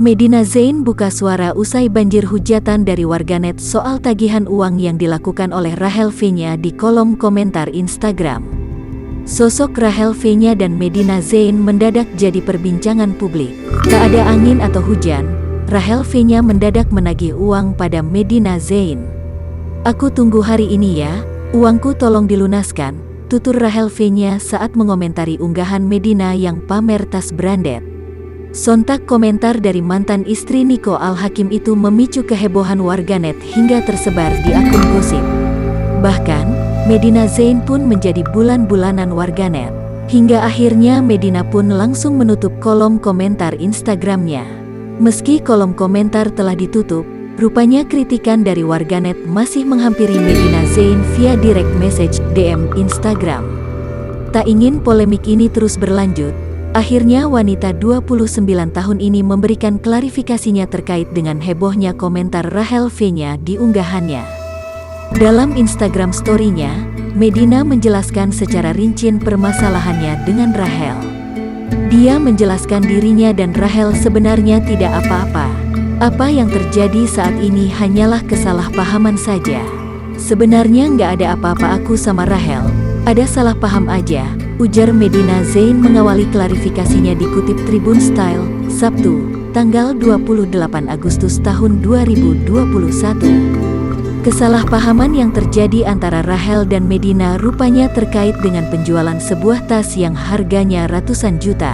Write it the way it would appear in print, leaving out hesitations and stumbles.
Medina Zain buka suara usai banjir hujatan dari warganet soal tagihan uang yang dilakukan oleh Rachel V-nya di kolom komentar Instagram. Sosok Rachel V-nya dan Medina Zain mendadak jadi perbincangan publik. Tak ada angin atau hujan, Rachel V-nya mendadak menagih uang pada Medina Zain. "Aku tunggu hari ini ya, uangku tolong dilunaskan," tutur Rachel V-nya saat mengomentari unggahan Medina yang pamer tas branded. Sontak komentar dari mantan istri Niko Al-Hakim itu memicu kehebohan warganet hingga tersebar di akun gosip. Bahkan, Medina Zain pun menjadi bulan-bulanan warganet. Hingga akhirnya Medina pun langsung menutup kolom komentar Instagramnya. Meski kolom komentar telah ditutup, rupanya kritikan dari warganet masih menghampiri Medina Zain via direct message DM Instagram. Tak ingin polemik ini terus berlanjut, akhirnya wanita 29 tahun ini memberikan klarifikasinya terkait dengan hebohnya komentar Rachel V-nya di unggahannya. Dalam Instagram story-nya, Medina menjelaskan secara rinci permasalahannya dengan Rachel. Dia menjelaskan dirinya dan Rachel sebenarnya tidak apa-apa. Apa yang terjadi saat ini hanyalah kesalahpahaman saja. "Sebenarnya nggak ada apa-apa aku sama Rachel, ada salah paham aja," ujar Medina Zain mengawali klarifikasinya dikutip Tribun Style, Sabtu, tanggal 28 Agustus tahun 2021. Kesalahpahaman yang terjadi antara Rachel dan Medina rupanya terkait dengan penjualan sebuah tas yang harganya ratusan juta.